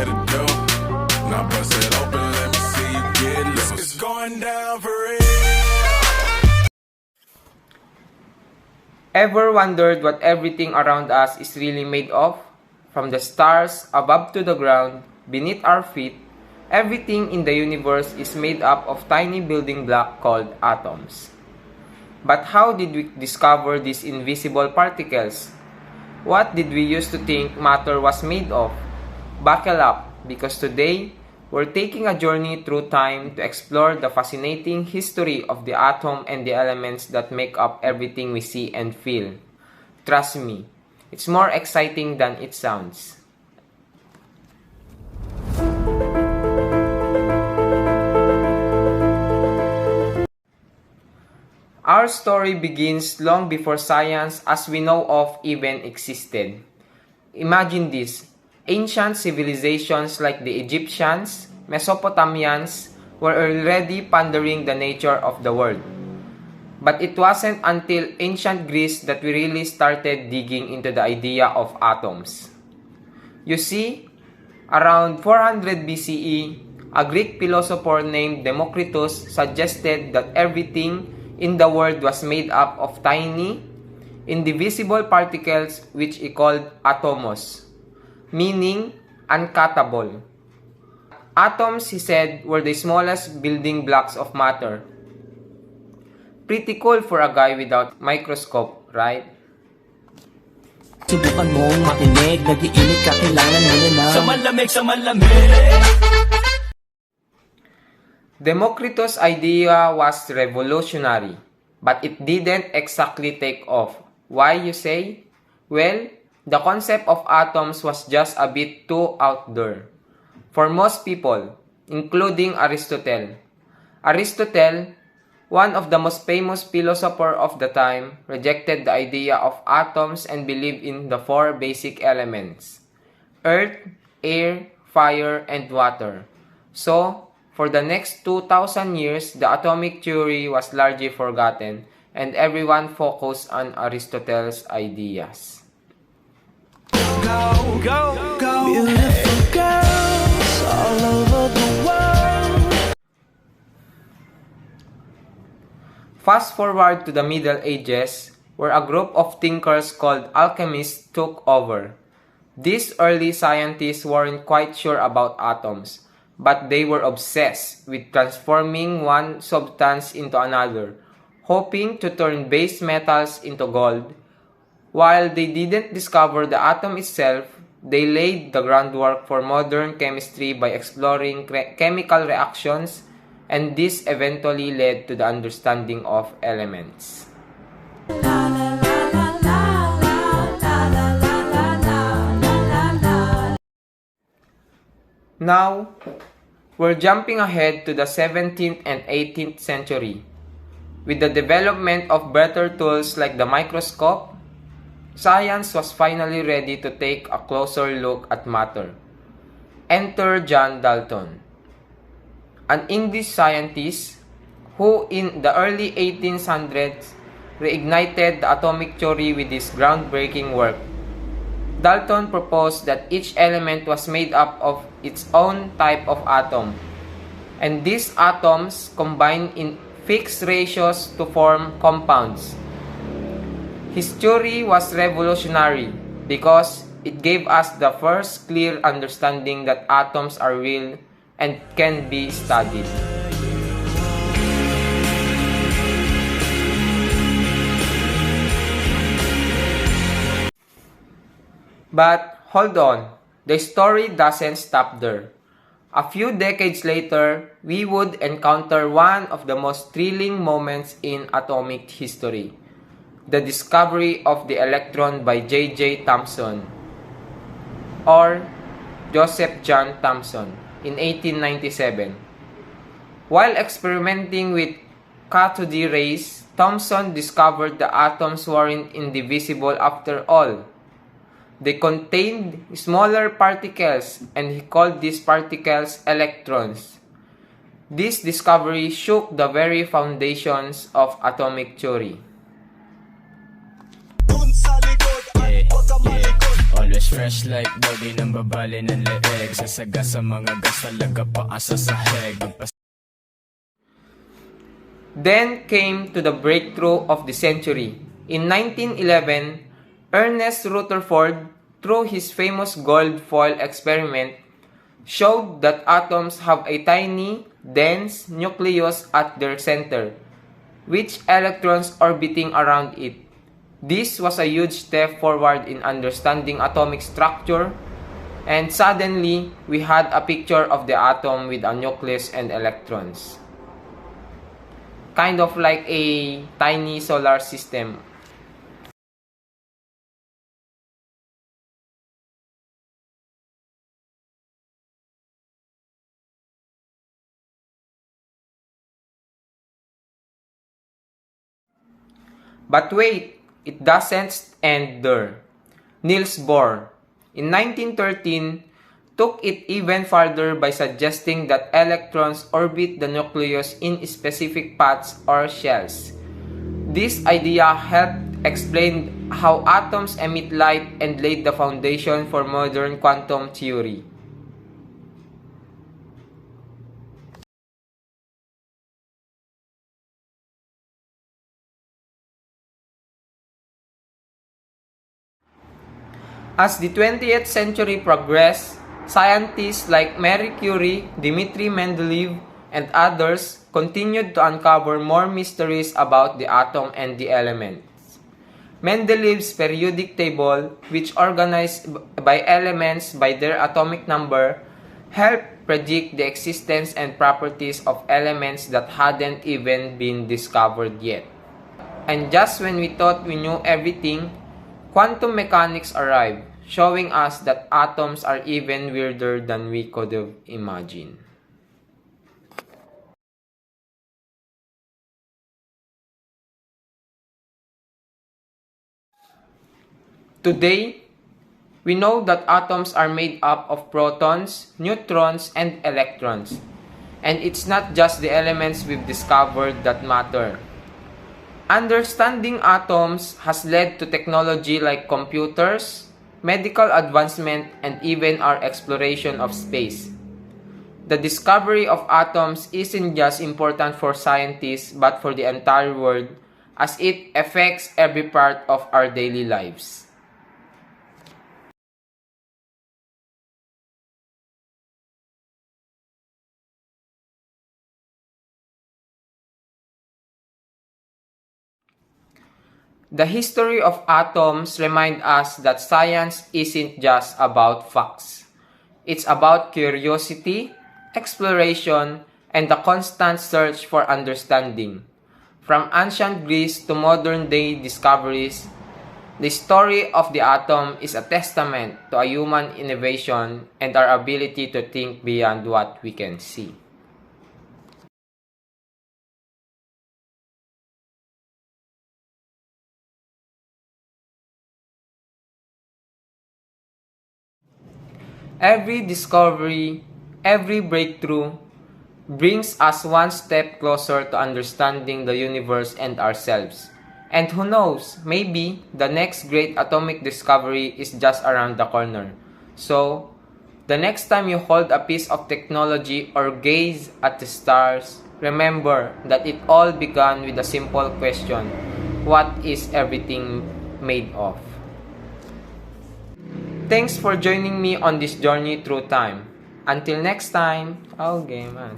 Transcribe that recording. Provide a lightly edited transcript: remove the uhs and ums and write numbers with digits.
at the door. Now bust it open, let me see you get loose. It's going down for real. Ever wondered what everything around us is really made of? From the stars above to the ground, beneath our feet, everything in the universe is made up of tiny building blocks called atoms. But how did we discover these invisible particles? What did we used to think matter was made of? Buckle up, because today, we're taking a journey through time to explore the fascinating history of the atom and the elements that make up everything we see and feel. Trust me, it's more exciting than it sounds. Our story begins long before science as we know of even existed. Imagine this. Ancient civilizations like the Egyptians, Mesopotamians were already pondering the nature of the world. But it wasn't until ancient Greece that we really started digging into the idea of atoms. You see, around 400 BCE, a Greek philosopher named Democritus suggested that everything in the world was made up of tiny, indivisible particles which he called atomos, meaning uncuttable. Atoms, he said, were the smallest building blocks of matter. Pretty cool for a guy without microscope, right? Subukan mong makinig, nag-iinit ka, kailangan mo na Sa malamig. Democritus' idea was revolutionary, but it didn't exactly take off. Why, you say? Well, the concept of atoms was just a bit too out there for most people, including Aristotle. Aristotle, one of the most famous philosophers of the time, rejected the idea of atoms and believed in the four basic elements: earth, air, fire, and water. So, for the next 2,000 years, the atomic theory was largely forgotten, and everyone focused on Aristotle's ideas. Beautiful girls all over the world. Fast forward to the Middle Ages, where a group of thinkers called alchemists took over. These early scientists weren't quite sure about atoms, but they were obsessed with transforming one substance into another, hoping to turn base metals into gold. While they didn't discover the atom itself, they laid the groundwork for modern chemistry by exploring chemical reactions, and this eventually led to the understanding of elements. Now, we're jumping ahead to the 17th and 18th century. With the development of better tools like the microscope, science was finally ready to take a closer look at matter. Enter John Dalton, an English scientist who in the early 1800s reignited the atomic theory with his groundbreaking work. Dalton proposed that each element was made up of its own type of atom, and these atoms combined in fixed ratios to form compounds. His theory was revolutionary because it gave us the first clear understanding that atoms are real and can be studied. But hold on, the story doesn't stop there. A few decades later, we would encounter one of the most thrilling moments in atomic history: the discovery of the electron by J.J. Thomson, or Joseph John Thomson, in 1897. While experimenting with cathode rays, Thomson discovered the atoms weren't indivisible after all. They contained smaller particles, and he called these particles electrons. This discovery shook the very foundations of atomic theory. All Fresh like body ng babali ng leeg. Sasaga sa mga gas talaga paasa sa heg. Then came to the breakthrough of the century. In 1911, Ernest Rutherford, through his famous gold foil experiment, showed that atoms have a tiny, dense nucleus at their center, with electrons orbiting around it. This was a huge step forward in understanding atomic structure, and suddenly we had a picture of the atom with a nucleus and electrons. Kind of like a tiny solar system. But wait, it doesn't end there. Niels Bohr, in 1913, took it even further by suggesting that electrons orbit the nucleus in specific paths or shells. This idea helped explain how atoms emit light and laid the foundation for modern quantum theory. As the 20th century progressed, scientists like Marie Curie, Dmitry Mendeleev, and others continued to uncover more mysteries about the atom and the elements. Mendeleev's periodic table, which organized by elements by their atomic number, helped predict the existence and properties of elements that hadn't even been discovered yet. And just when we thought we knew everything, quantum mechanics arrived, showing us that atoms are even weirder than we could have imagined. Today, we know that atoms are made up of protons, neutrons, and electrons. And it's not just the elements we've discovered that matter. Understanding atoms has led to technology like computers, medical advancement, and even our exploration of space. The discovery of atoms isn't just important for scientists but for the entire world, as it affects every part of our daily lives. The history of atoms reminds us that science isn't just about facts. It's about curiosity, exploration, and the constant search for understanding. From ancient Greece to modern-day discoveries, the story of the atom is a testament to a human innovation and our ability to think beyond what we can see. Every discovery, every breakthrough brings us one step closer to understanding the universe and ourselves. And who knows, maybe the next great atomic discovery is just around the corner. So, the next time you hold a piece of technology or gaze at the stars, remember that it all began with a simple question: what is everything made of? Thanks for joining me on this journey through time. Until next time, okay man.